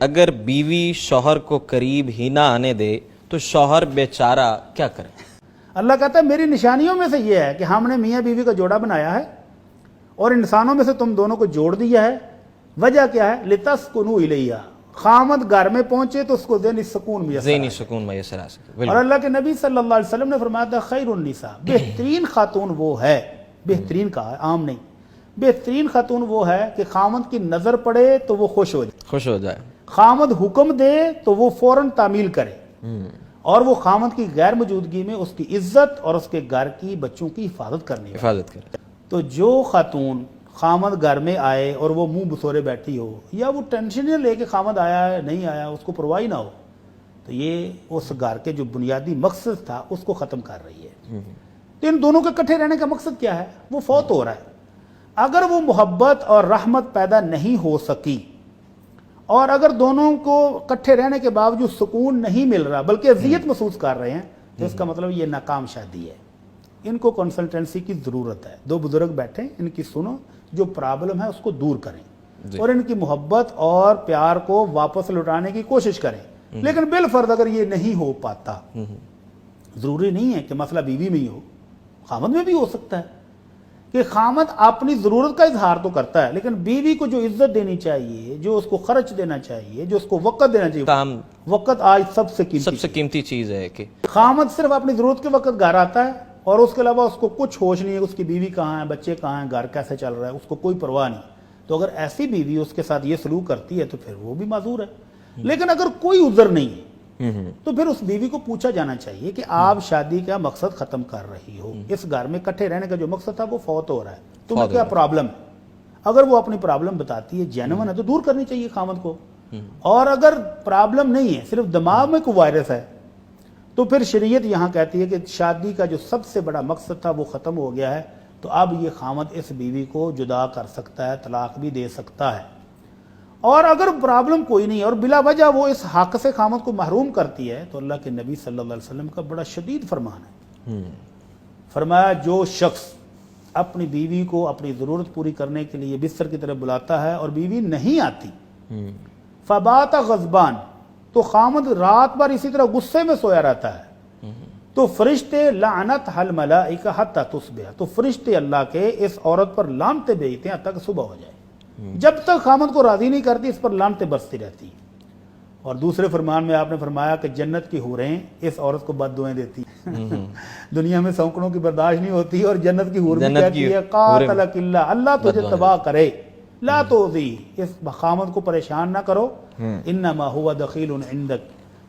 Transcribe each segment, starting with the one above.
اگر بیوی شوہر کو قریب ہی نہ آنے دے تو شوہر بیچارہ کیا کرے؟ اللہ کہتا ہے میری نشانیوں میں سے یہ ہے کہ ہم نے میاں بیوی کا جوڑا بنایا ہے اور انسانوں میں سے تم دونوں کو جوڑ دیا ہے۔ وجہ کیا ہے؟ لِتَسْكُنُوا إِلَيْهَا، خامد گھر میں پہنچے تو اس کو ذہنی سکون میسر ذہنی آئے۔ سکون میسر آ سکے، اور بالکل۔ اللہ کے نبی صلی اللہ علیہ وسلم نے فرمایا تھا خیر النساء، بہترین خاتون وہ ہے، بہترین کہا ہے عام نہیں، بہترین خاتون وہ ہے کہ خامد کی نظر پڑے تو وہ خوش ہو جائے، خوش ہو جائے، خامد حکم دے تو وہ فوراً تعمیل کرے، اور وہ خامد کی غیر موجودگی میں اس کی عزت اور اس کے گھر کی بچوں کی حفاظت کرنی ہے۔ حفاظت کرے۔ تو جو خاتون خامد گھر میں آئے اور وہ منہ بسورے بیٹھی ہو، یا وہ ٹینشن لے کے خامد آیا ہے نہیں آیا اس کو پرواہ نہ ہو، تو یہ اس گھر کے جو بنیادی مقصد تھا اس کو ختم کر رہی ہے۔ تو ان دونوں کے اکٹھے رہنے کا مقصد کیا ہے؟ وہ فوت ہو رہا ہے۔ اگر وہ محبت اور رحمت پیدا نہیں ہو سکی، اور اگر دونوں کو اکٹھے رہنے کے باوجود سکون نہیں مل رہا بلکہ اذیت محسوس کر رہے ہیں، تو اس کا مطلب یہ ناکام شادی ہے۔ ان کو کنسلٹنسی کی ضرورت ہے۔ دو بزرگ بیٹھیں، ان کی سنو، جو پرابلم ہے اس کو دور کریں اور ان کی محبت اور پیار کو واپس لوٹانے کی کوشش کریں۔ لیکن بالفرض اگر یہ نہیں ہو پاتا، ضروری نہیں ہے کہ مسئلہ بیوی میں ہی ہو، خامد میں بھی ہو سکتا ہے کہ خامد اپنی ضرورت کا اظہار تو کرتا ہے لیکن بیوی کو جو عزت دینی چاہیے، جو اس کو خرچ دینا چاہیے، جو اس کو وقت دینا چاہیے، وقت آج سب سے قیمتی چیز ہے کہ خامد صرف اپنی ضرورت کے وقت گھر آتا ہے اور اس کے علاوہ اس کو کچھ ہوش نہیں ہے اس کی بیوی کہاں ہے، بچے کہاں ہیں، گھر کیسے چل رہا ہے، اس کو کوئی پرواہ نہیں۔ تو اگر ایسی بیوی اس کے ساتھ یہ سلوک کرتی ہے تو پھر وہ بھی معذور ہے۔ لیکن اگر کوئی عذر نہیں ہے تو پھر اس بیوی کو پوچھا جانا چاہیے کہ آپ شادی کا مقصد ختم کر رہی ہو، اس گھر میں اکٹھے رہنے کا جو مقصد تھا وہ فوت ہو رہا ہے، تمہیں کیا پرابلم ہے؟ اگر وہ اپنی پرابلم بتاتی ہے، جینون ہے، تو دور کرنی چاہیے خامد کو۔ اور اگر پرابلم نہیں ہے، صرف دماغ میں کوئی وائرس ہے، تو پھر شریعت یہاں کہتی ہے کہ شادی کا جو سب سے بڑا مقصد تھا وہ ختم ہو گیا ہے، تو اب یہ خامد اس بیوی کو جدا کر سکتا ہے، طلاق بھی دے سکتا ہے۔ اور اگر پرابلم کوئی نہیں اور بلا وجہ وہ اس حق سے خامد کو محروم کرتی ہے، تو اللہ کے نبی صلی اللہ علیہ وسلم کا بڑا شدید فرمان ہے۔ فرمایا جو شخص اپنی بیوی کو اپنی ضرورت پوری کرنے کے لیے بستر کی طرف بلاتا ہے اور بیوی نہیں آتی، فبات غضبان، تو خامد رات بھر اسی طرح غصے میں سویا رہتا ہے، تو فرشتے لعنت الملائکہ حتی تصبح، تو فرشتے اللہ کے اس عورت پر لعنتیں بھیجتے ہیں تک صبح ہو جائے۔ جب تک خامد کو راضی نہیں کرتی اس پر لعنتیں برستی رہتی ہیں۔ اور دوسرے فرمان میں آپ نے فرمایا کہ جنت کی حوریں اس عورت کو بد دعائیں دیتی ہیں۔ دنیا میں سونکڑوں کی برداشت نہیں ہوتی اور جنت کی حور بھی کہتی ہے قاتلک اللہ، اللہ تجھے تباہ کرے، لا تؤذی، اس خامد کو پریشان نہ کرو، انما هو دخیل عندک،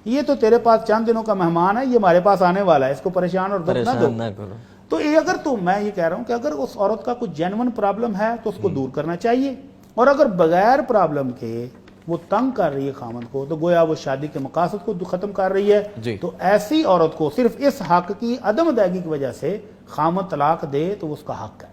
یہ تو تیرے پاس چند دنوں کا مہمان ہے، یہ ہمارے پاس آنے والا ہے، اس کو پریشان اور دکھ نہ دو۔ تو اگر تو میں یہ کہہ رہا ہوں کہ اگر اس عورت کا کوئی جینون پرابلم ہے تو اس کو دور کرنا چاہیے، اور اگر بغیر پرابلم کے وہ تنگ کر رہی ہے خامد کو، تو گویا وہ شادی کے مقاصد کو ختم کر رہی ہے، تو ایسی عورت کو صرف اس حق کی عدم ادائیگی کی وجہ سے خامد طلاق دے تو اس کا حق ہے۔